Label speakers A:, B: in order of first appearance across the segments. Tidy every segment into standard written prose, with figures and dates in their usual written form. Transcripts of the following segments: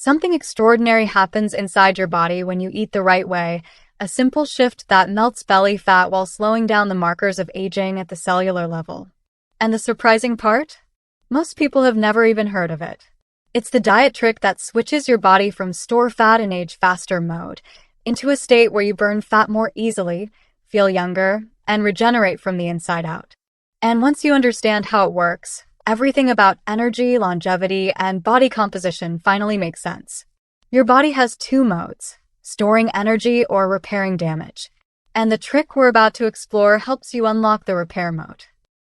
A: Something extraordinary happens inside your body when you eat the right way, a simple shift that melts belly fat while slowing down the markers of aging at the cellular level. And the surprising part? Most people have never even heard of it. It's the diet trick that switches your body from store fat and age faster mode into a state where you burn fat more easily, feel younger, and regenerate from the inside out. And once you understand how it works, everything about energy, longevity, and body composition finally makes sense. Your body has two modes: storing energy or repairing damage. And the trick we're about to explore helps you unlock the repair mode.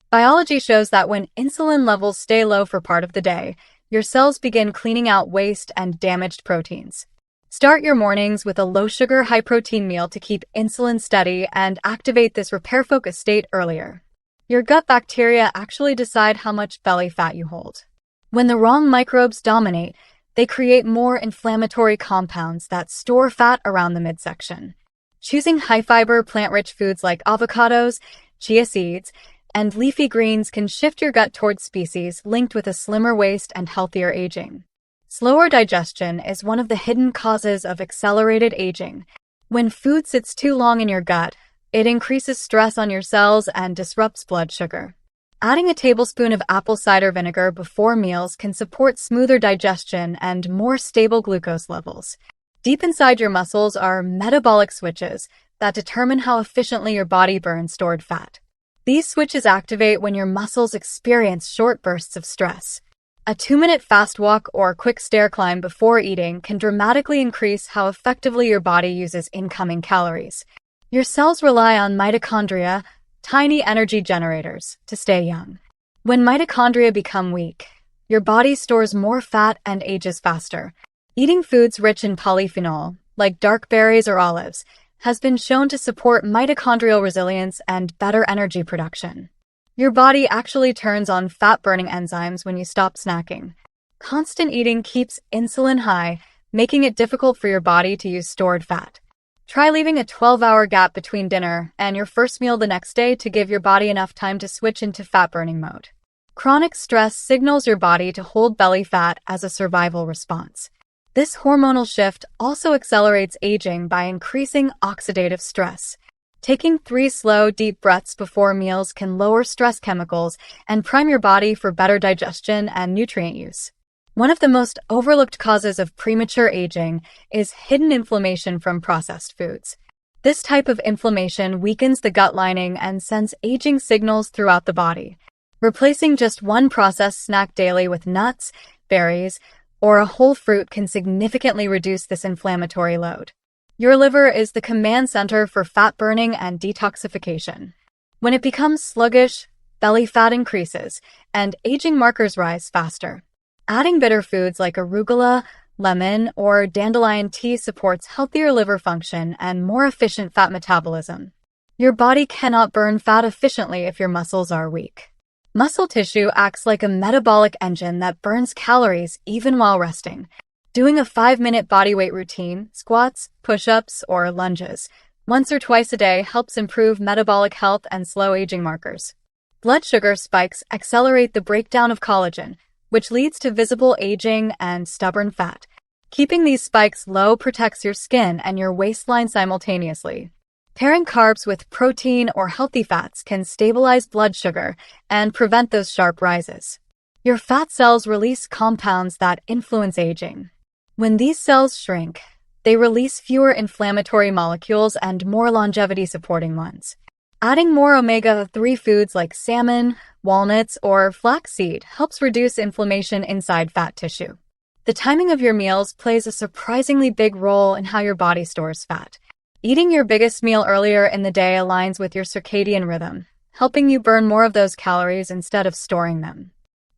A: Biology shows that when insulin levels stay low for part of the day, your cells begin cleaning out waste and damaged proteins. Start your mornings with a low-sugar, high-protein meal to keep insulin steady and activate this repair-focused state earlier. Your gut bacteria actually decide how much belly fat you hold. When the wrong microbes dominate, they create more inflammatory compounds that store fat around the midsection. Choosing high-fiber, plant-rich foods like avocados, chia seeds, and leafy greens can shift your gut towards species linked with a slimmer waist and healthier aging. Slower digestion is one of the hidden causes of accelerated aging. When food sits too long in your gut, it increases stress on your cells and disrupts blood sugar. Adding a tablespoon of apple cider vinegar before meals can support smoother digestion and more stable glucose levels. Deep inside your muscles are metabolic switches that determine how efficiently your body burns stored fat. These switches activate when your muscles experience short bursts of stress. A 2-minute fast walk or quick stair climb before eating can dramatically increase how effectively your body uses incoming calories. Your cells rely on mitochondria, tiny energy generators, to stay young. When mitochondria become weak, your body stores more fat and ages faster. Eating foods rich in polyphenol, like dark berries or olives, has been shown to support mitochondrial resilience and better energy production. Your body actually turns on fat-burning enzymes when you stop snacking. Constant eating keeps insulin high, making it difficult for your body to use stored fat. Try leaving a 12-hour gap between dinner and your first meal the next day to give your body enough time to switch into fat-burning mode. Chronic stress signals your body to hold belly fat as a survival response. This hormonal shift also accelerates aging by increasing oxidative stress. Taking 3 slow, deep breaths before meals can lower stress chemicals and prime your body for better digestion and nutrient use. One of the most overlooked causes of premature aging is hidden inflammation from processed foods. This type of inflammation weakens the gut lining and sends aging signals throughout the body. Replacing just one processed snack daily with nuts, berries, or a whole fruit can significantly reduce this inflammatory load. Your liver is the command center for fat burning and detoxification. When it becomes sluggish, belly fat increases, and aging markers rise faster. Adding bitter foods like arugula, lemon, or dandelion tea supports healthier liver function and more efficient fat metabolism. Your body cannot burn fat efficiently if your muscles are weak. Muscle tissue acts like a metabolic engine that burns calories even while resting. Doing a 5-minute bodyweight routine, squats, push-ups, or lunges, once or twice a day helps improve metabolic health and slow aging markers. Blood sugar spikes accelerate the breakdown of collagen, which leads to visible aging and stubborn fat. Keeping these spikes low protects your skin and your waistline simultaneously. Pairing carbs with protein or healthy fats can stabilize blood sugar and prevent those sharp rises. Your fat cells release compounds that influence aging. When these cells shrink, they release fewer inflammatory molecules and more longevity-supporting ones. Adding more omega-3 foods like salmon, walnuts, or flaxseed helps reduce inflammation inside fat tissue. The timing of your meals plays a surprisingly big role in how your body stores fat. Eating your biggest meal earlier in the day aligns with your circadian rhythm, helping you burn more of those calories instead of storing them.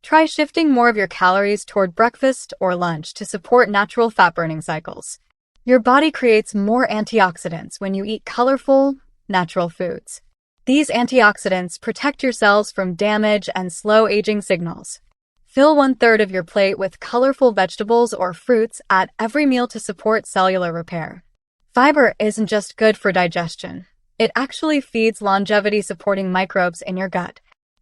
A: Try shifting more of your calories toward breakfast or lunch to support natural fat-burning cycles. Your body creates more antioxidants when you eat colorful, natural foods. These antioxidants protect your cells from damage and slow aging signals. Fill 1/3 of your plate with colorful vegetables or fruits at every meal to support cellular repair. Fiber isn't just good for digestion. It actually feeds longevity-supporting microbes in your gut.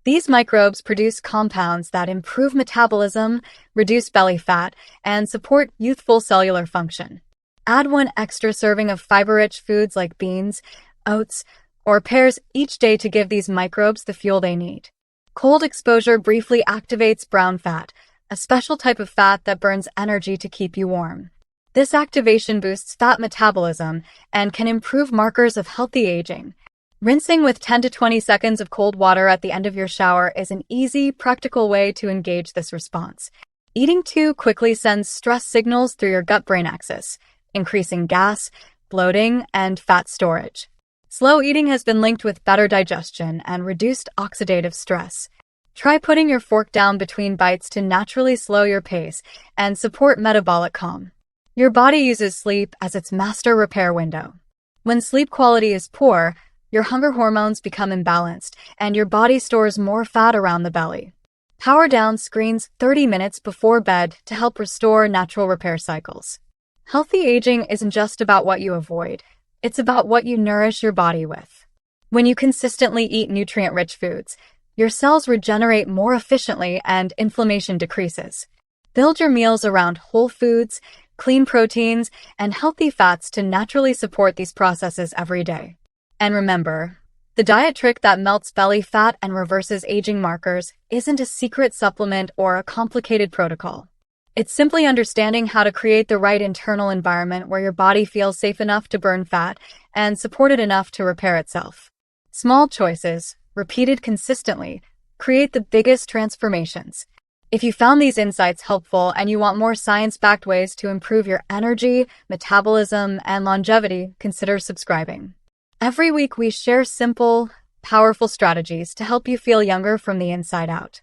A: These microbes produce compounds that improve metabolism, reduce belly fat, and support youthful cellular function. Add one extra serving of fiber-rich foods like beans, oats, or pears each day to give these microbes the fuel they need. Cold exposure briefly activates brown fat, a special type of fat that burns energy to keep you warm. This activation boosts fat metabolism and can improve markers of healthy aging. Rinsing with 10 to 20 seconds of cold water at the end of your shower is an easy, practical way to engage this response. Eating too quickly sends stress signals through your gut-brain axis, increasing gas, bloating, and fat storage. Slow eating has been linked with better digestion and reduced oxidative stress. Try putting your fork down between bites to naturally slow your pace and support metabolic calm. Your body uses sleep as its master repair window. When sleep quality is poor, your hunger hormones become imbalanced, and your body stores more fat around the belly. Power down screens 30 minutes before bed to help restore natural repair cycles. Healthy aging isn't just about what you avoid, it's about what you nourish your body with. When you consistently eat nutrient-rich foods, your cells regenerate more efficiently and inflammation decreases. Build your meals around whole foods, clean proteins, and healthy fats to naturally support these processes every day. And remember, the diet trick that melts belly fat and reverses aging markers isn't a secret supplement or a complicated protocol. It's simply understanding how to create the right internal environment where your body feels safe enough to burn fat and supported enough to repair itself. Small choices, repeated consistently, create the biggest transformations. If you found these insights helpful and you want more science-backed ways to improve your energy, metabolism, and longevity, consider subscribing. Every week we share simple, powerful strategies to help you feel younger from the inside out.